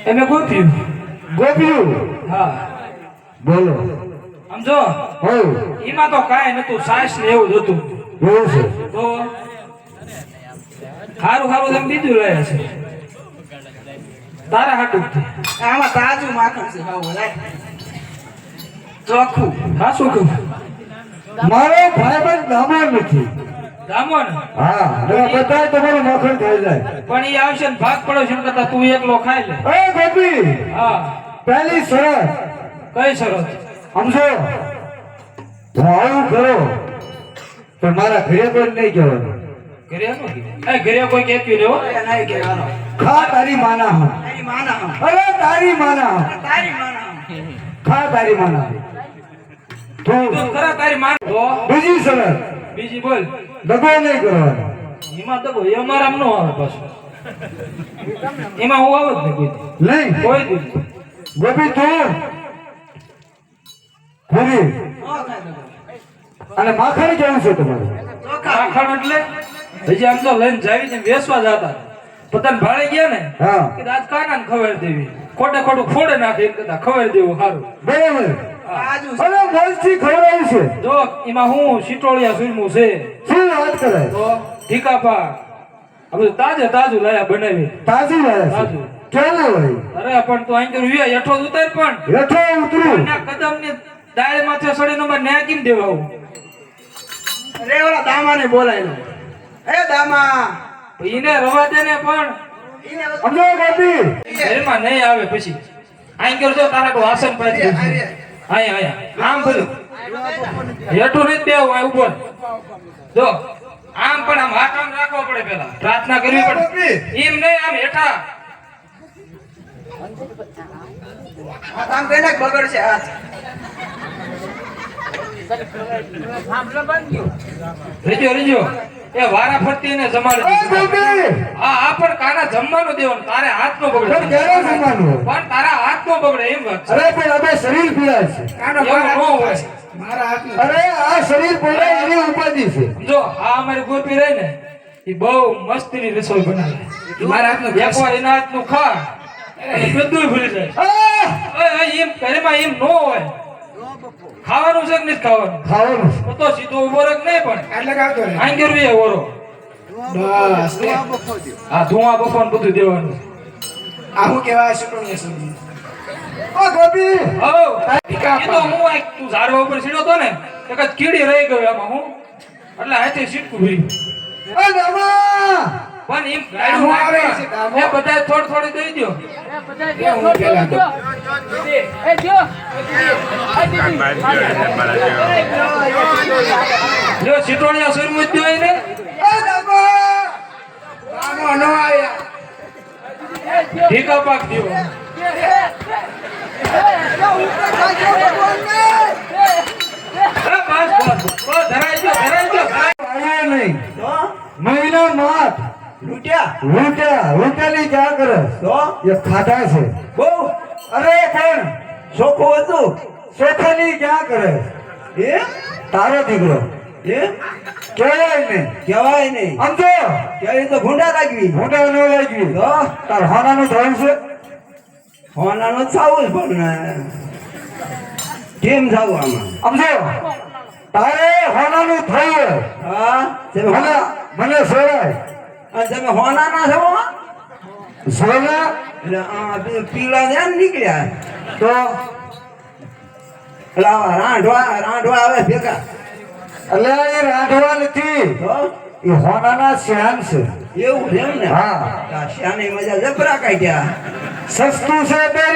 એમે ગોપ્યું. ગોપ્યું હા બોલો સમજો હો એમાં તો કાંઈ નતું સાસ ને એવું જ હતું. એવું છે તો ખારું ખારું તમે બીજું લાયા છે તારા હાટું આમાં તાજું માખણ છે હાવ લાય ચોખ્ખું હા શું કહું મારો ભાઈબંધ દામણ નથી દામણ હા હવે બધાય તમારું માખણ ખાઈ જાય પણ એ આવશે ને ભાગ પડે છે કરતા તું એકલો ખાઈ લે. એ ગોપી હા પહેલી શરત કઈ શરત સમજો હું આવું કરો તો મારા ઘરે કોઈ નહીં કહેવાનું ઘરે નો કીધું એ ઘરે કોઈ કહેતું ને હો એ નહીં કહેવાનો ખા તારી માના હમ તારી માના હમ અરે તારી માના હમ તારી માના હમ ખા તારી માના હમ તું તું ખરા તારી માન તો બીજી શરત બીજી બોલ દગો નહીં કરવાનો એમાં તો એ અમારા નો આવે પાછું એમાં હું આવત ને કોઈ નહીં કોઈ દી ગોપી તું પૂરી નો થાય તો અને માખણ કેવું છે તમારું ચોખા માખણ એટલે હજી આમ તો લઈને જાવી ને વેસવા જતા પોતાને ભાડે ગયા ને હા કે આજ કાના ને ખબર દેવી ખોટે ખોટું ફોડે નાખે એક કરતા ખબર દેવું સારું. બરાબર તાજું છે અરે મોજથી ખવડાવ્યું છે જો એમાં હું સિટોળિયા સુરમું છે શું વાત કરે તો ઢીકા પાક આ બધું તાજે તાજું લાયા બનાવી તાજી લાયા છે તાજું. કેવું હોય અરે પણ તો અહીં કર્યું હેઠો ઉતાર પણ હેઠો ઉતરું ના કદમ ની દાળ માથે સડી નંબર ને કેમ દેવાવું રે ઓલા દામાને બોલાય એ દામા એને રવા દે ને પણ ઈને સમજો ગોપી ઘરમાં નહીં આવે પછી અહીં કરજો તારા તો આસન પાડી દઉં છું. આયા આયા આમ બધું હેઠું નથી બેવું આ ઉપર જો આમ પણ આમ હાથ આમ રાખવો પડે પેલા પ્રાર્થના કરવી પડે એમ નહીં આમ હેઠા આ કામ કઈને બગડશે હાથ રેજો રેજો એ વારા ફરતી ને જમાડે એ ગોપી આ પણ કાના જમવાનું દેવાનું તારે હાથ નો બગડે પણ ક્યારે જમવાનું હોય? પણ તારા હાથ નો બગડે એમ વાત છે. અરે પણ અમે શરીર પીડાય છે કાનો એવું ન હોય મારા હાથમાં અરે આ શરીર પીડાય એની ઉપાધિ છે જો આ અમારી ગોપી રહી ને એ બહુ મસ્તીની રસોઈ બનાવે મારા હાથનું એકવાર એના હાથનું ખા એટલે બધું ભૂલી જાય આહ! ઓય, એમ ઘરમાં એમ નો હોય ખાવાનું છે કે નથી ખાવાનું ખાવાનું છે. તો સીધો ઉભો રહે કે નહીં પણ એટલે કાવતો રે આઈ કરવી ઓરો બસ લે આ ધુઆ બફાન બધું દેવાનું આ હું કેવા સુટણીએ સુની ઓ ગોપી હો એ તો હું આ તું ઝાડવા ઉપર સીડ્યો તો ને એક જ કીડી રહી ગયો આમાં હું એટલે હાથે સીટકું ભર્યું એ દામા પણ એમ ગાડું આવે નાખે. છે, દામો. એ બધા થોડી થોડી દઈ દ્યો હું પેલા તો જો સિટોણિયા સુરમુજ દો એને એ દામા દામો નો આયા ઢીકા પાક દ્યો ધરાઈ ગયો આયા નહીં તો મહિના માત લૂટ્યા લૂંટેલી ક્યાં કરે તો એ ખાધા છે બહુ અરે પણ ચોખ્ખું હતું ચોખાની ક્યાં કરે એ તારો દીકરો એ કહેવાય ને કહેવાય નહીં સમજો ક્યારે તો ભૂંડા લાગવી મોટા ન લાગી તો તાર હોનાનું ધન છે હોનાનો થાવું જ પણ કેમ થાવું આમાં સમજો તારે હોનાનું થયું હા તમે મને મને સોરાય અને તમે હોનાના છો સોના એટલે આ પીળા છે ને નીકળ્યા તો એટલે આવા રાંઢવા આવે ભેગા એટલે એ રાંધવા નથી તો એ હોનાના શ્યાન છે એવું છે એમ ને હા શ્યાની મજા જબરા કાઢ્યા સસ્તું છે બેરી